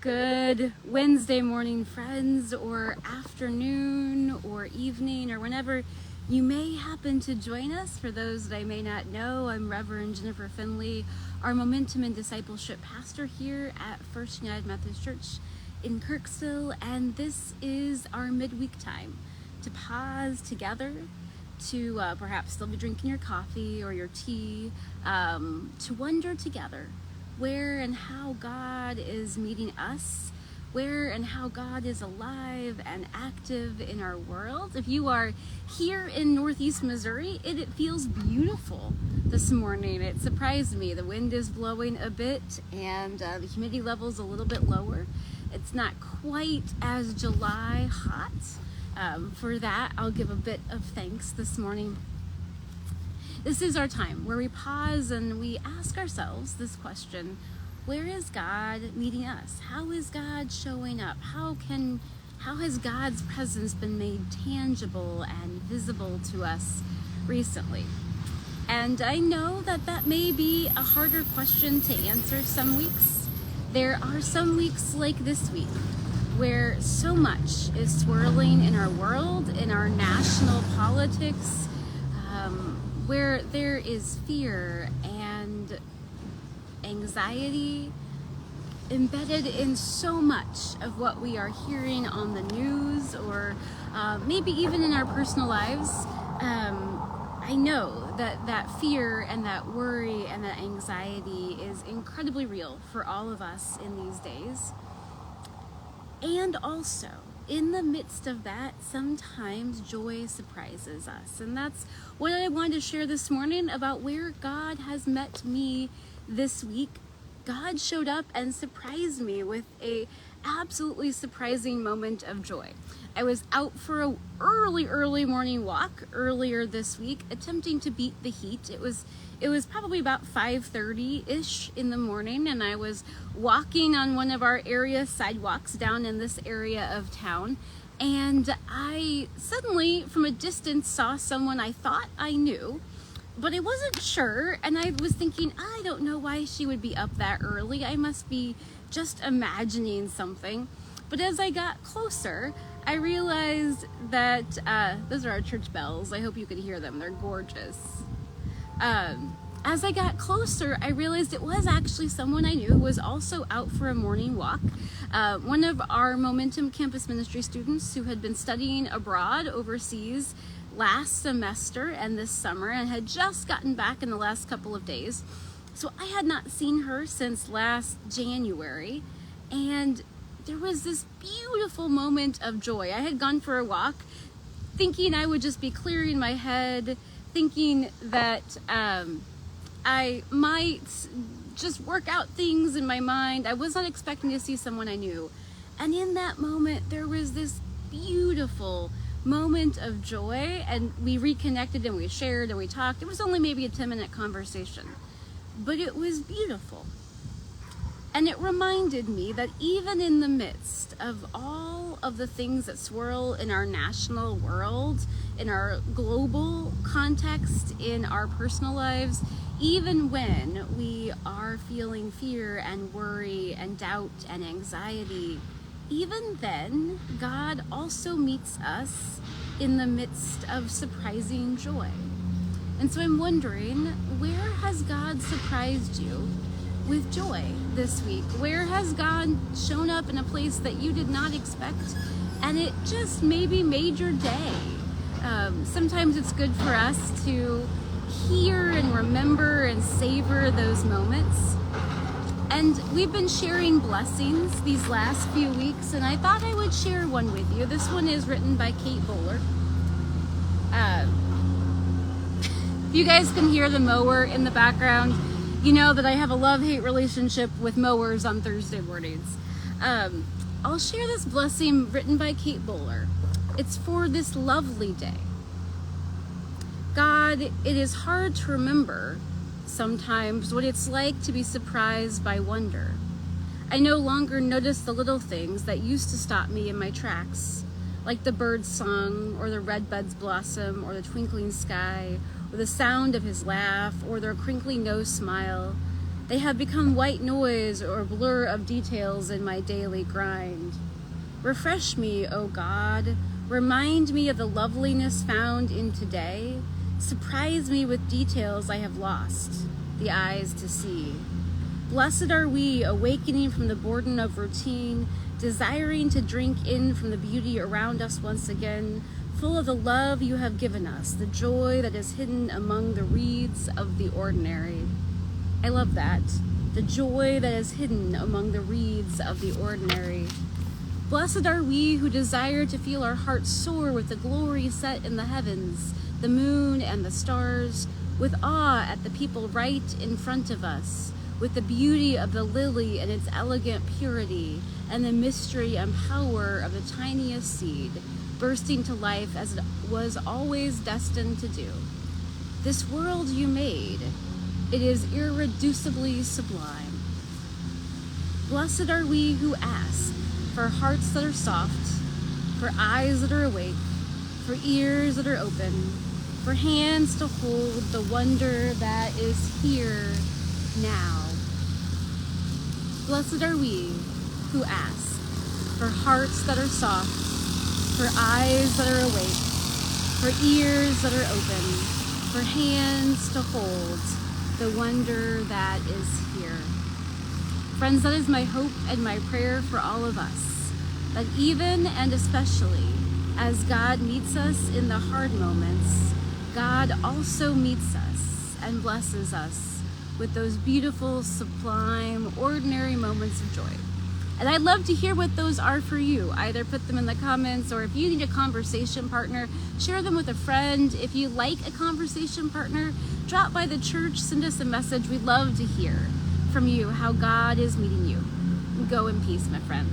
Good Wednesday morning, friends, or afternoon, or evening, or whenever you may happen to join us. For those that I may not know, I'm Reverend Jennifer Finley, our Momentum and Discipleship pastor here at First United Methodist Church in Kirksville, and this is our midweek time to pause together, to perhaps still be drinking your coffee or your tea, to wonder together where and how God is meeting us, where and how God is alive and active in our world. If you are here in Northeast Missouri, it feels beautiful this morning. It surprised me. The wind is blowing a bit and the humidity level's a little bit lower. It's not quite as July hot. For that, I'll give a bit of thanks this morning. This is our time where we pause and we ask ourselves this question: where is God meeting us? How is God showing up? How has God's presence been made tangible and visible to us recently? And I know that may be a harder question to answer some weeks. There are some weeks like this week where so much is swirling in our world, in our national politics, where there is fear and anxiety embedded in so much of what we are hearing on the news, or maybe even in our personal lives. I know that fear and that worry and that anxiety is incredibly real for all of us in these days. And also, in the midst of that, sometimes joy surprises us. And that's what I wanted to share this morning about where God has met me this week. God showed up and surprised me with a absolutely surprising moment of joy. I was out for a early morning walk earlier this week, attempting to beat the heat. It was probably about 5:30-ish in the morning, and I was walking on one of our area sidewalks down in this area of town, and I suddenly, from a distance, saw someone I thought I knew, but I wasn't sure, and I was thinking, I don't know why she would be up that early. I must be just imagining something. But as I got closer, I realized that those are our church bells. I hope you can hear them. They're gorgeous. As I got closer, I realized it was actually someone I knew who was also out for a morning walk. One of our Momentum Campus Ministry students who had been studying abroad overseas last semester and this summer and had just gotten back in the last couple of days. So I had not seen her since last January, and there was this beautiful moment of joy. I had gone for a walk thinking I would just be clearing my head, thinking that I might just work out things in my mind. I was not expecting to see someone I knew. And in that moment, there was this beautiful moment of joy, and we reconnected and we shared and we talked. It was only maybe a 10-minute conversation, but it was beautiful. And it reminded me that even in the midst of all of the things that swirl in our national world, in our global context, in our personal lives, even when we are feeling fear and worry and doubt and anxiety, even then, God also meets us in the midst of surprising joy. And so I'm wondering, where has God surprised you with joy this week? Where has God shown up in a place that you did not expect, and it just maybe made your day? Sometimes it's good for us to hear and remember and savor those moments. And we've been sharing blessings these last few weeks, and I thought I would share one with you. This one is written by Kate Bowler. If you guys can hear the mower in the background, you know that I have a love-hate relationship with mowers on Thursday mornings. I'll share this blessing written by Kate Bowler. It's for this lovely day. God, it is hard to remember sometimes what it's like to be surprised by wonder. I no longer notice the little things that used to stop me in my tracks, like the bird's song, or the redbud's blossom, or the twinkling sky, or the sound of his laugh, or their crinkly nose smile. They have become white noise or blur of details in my daily grind. Refresh me, O God. Remind me of the loveliness found in today. Surprise me with details I have lost, the eyes to see. Blessed are we, awakening from the burden of routine, desiring to drink in from the beauty around us once again, full of the love you have given us, the joy that is hidden among the reeds of the ordinary. I love that. The joy that is hidden among the reeds of the ordinary. Blessed are we who desire to feel our hearts soar with the glory set in the heavens, the moon and the stars, with awe at the people right in front of us, with the beauty of the lily and its elegant purity, and the mystery and power of the tiniest seed, bursting to life as it was always destined to do. This world you made, it is irreducibly sublime. Blessed are we who ask for hearts that are soft, for eyes that are awake, for ears that are open, for hands to hold the wonder that is here now. Blessed are we who ask for hearts that are soft, for eyes that are awake, for ears that are open, for hands to hold the wonder that is here. Friends, that is my hope and my prayer for all of us, that even and especially as God meets us in the hard moments, God also meets us and blesses us with those beautiful, sublime, ordinary moments of joy. And I'd love to hear what those are for you. Either put them in the comments, or if you need a conversation partner, share them with a friend. If you like a conversation partner, drop by the church, send us a message. We'd love to hear from you how God is meeting you. Go in peace, my friends.